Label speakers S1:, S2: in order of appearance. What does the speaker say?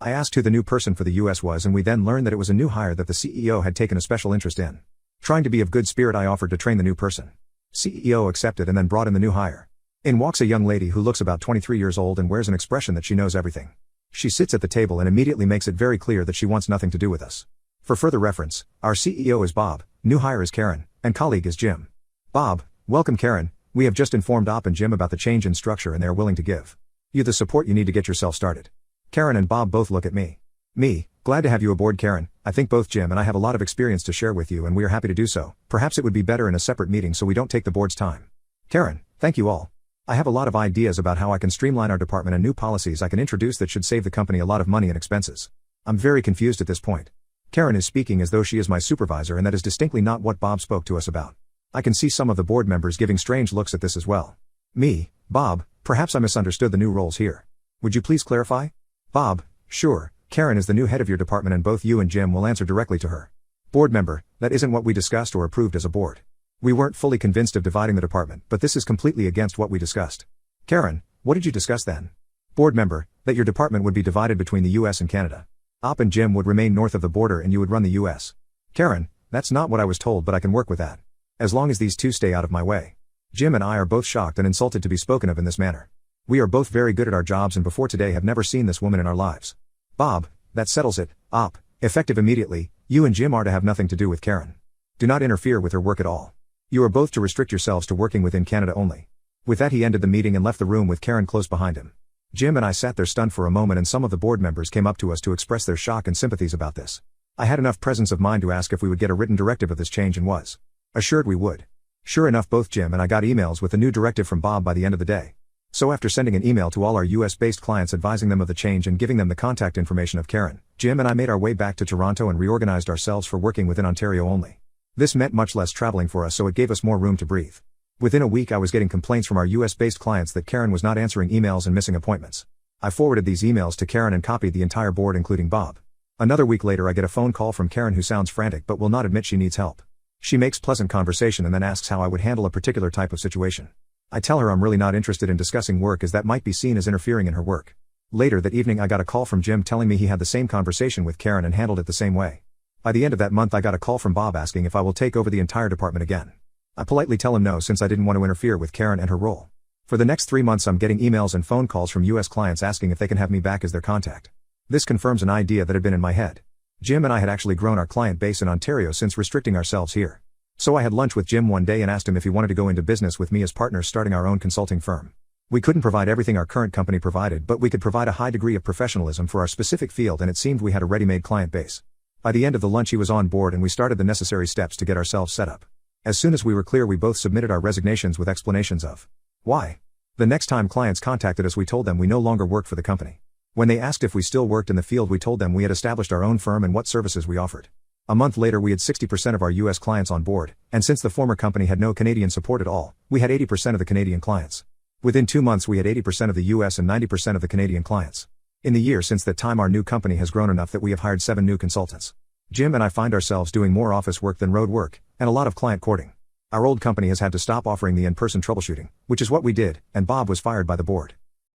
S1: I asked who the new person for the US was, and we then learned that it was a new hire that the CEO had taken a special interest in. Trying to be of good spirit, I offered to train the new person. CEO accepted and then brought in the new hire. In walks a young lady who looks about 23 years old and wears an expression that she knows everything. She sits at the table and immediately makes it very clear that she wants nothing to do with us. For further reference, our CEO is Bob, new hire is Karen, and colleague is Jim. Bob: welcome Karen, we have just informed Op and Jim about the change in structure and they are willing to give you the support you need to get yourself started. Karen and Bob both look at me. Glad to have you aboard Karen, I think both Jim and I have a lot of experience to share with you and we are happy to do so. Perhaps it would be better in a separate meeting so we don't take the board's time. Karen: thank you all. I have a lot of ideas about how I can streamline our department and new policies I can introduce that should save the company a lot of money and expenses. I'm very confused at this point. Karen is speaking as though she is my supervisor, and that is distinctly not what Bob spoke to us about. I can see some of the board members giving strange looks at this as well. Bob: perhaps I misunderstood the new roles here. Would you please clarify? Bob: sure, Karen is the new head of your department and both you and Jim will answer directly to her. Board member: that isn't what we discussed or approved as a board. We weren't fully convinced of dividing the department, but this is completely against what we discussed. Karen: what did you discuss then? Board member: that your department would be divided between the US and Canada. Op and Jim would remain north of the border and you would run the US. Karen: that's not what I was told, but I can work with that. As long as these two stay out of my way. Jim and I are both shocked and insulted to be spoken of in this manner. We are both very good at our jobs and before today have never seen this woman in our lives. Bob: that settles it, Op. Effective immediately, you and Jim are to have nothing to do with Karen. Do not interfere with her work at all. You are both to restrict yourselves to working within Canada only. With that he ended the meeting and left the room with Karen close behind him. Jim and I sat there stunned for a moment and some of the board members came up to us to express their shock and sympathies about this. I had enough presence of mind to ask if we would get a written directive of this change and was assured we would. Sure enough, both Jim and I got emails with the new directive from Bob by the end of the day. So after sending an email to all our US-based clients advising them of the change and giving them the contact information of Karen, Jim and I made our way back to Toronto and reorganized ourselves for working within Ontario only. This meant much less traveling for us, so it gave us more room to breathe. Within a week I was getting complaints from our US-based clients that Karen was not answering emails and missing appointments. I forwarded these emails to Karen and copied the entire board including Bob. Another week later I get a phone call from Karen who sounds frantic but will not admit she needs help. She makes pleasant conversation and then asks how I would handle a particular type of situation. I tell her I'm really not interested in discussing work as that might be seen as interfering in her work. Later that evening I got a call from Jim telling me he had the same conversation with Karen and handled it the same way. By the end of that month I got a call from Bob asking if I will take over the entire department again. I politely tell him no since I didn't want to interfere with Karen and her role. For the next 3 months I'm getting emails and phone calls from US clients asking if they can have me back as their contact. This confirms an idea that had been in my head. Jim and I had actually grown our client base in Ontario since restricting ourselves here. So I had lunch with Jim one day and asked him if he wanted to go into business with me as partners starting our own consulting firm. We couldn't provide everything our current company provided, but we could provide a high degree of professionalism for our specific field and it seemed we had a ready-made client base. By the end of the lunch he was on board and we started the necessary steps to get ourselves set up. As soon as we were clear we both submitted our resignations with explanations of why. The next time clients contacted us we told them we no longer worked for the company. When they asked if we still worked in the field we told them we had established our own firm and what services we offered. A month later we had 60% of our US clients on board, and since the former company had no Canadian support at all, we had 80% of the Canadian clients. Within 2 months we had 80% of the US and 90% of the Canadian clients. In the year since that time our new company has grown enough that we have hired 7 new consultants. Jim and I find ourselves doing more office work than road work, and a lot of client courting. Our old company has had to stop offering the in-person troubleshooting, which is what we did, and Bob was fired by the board.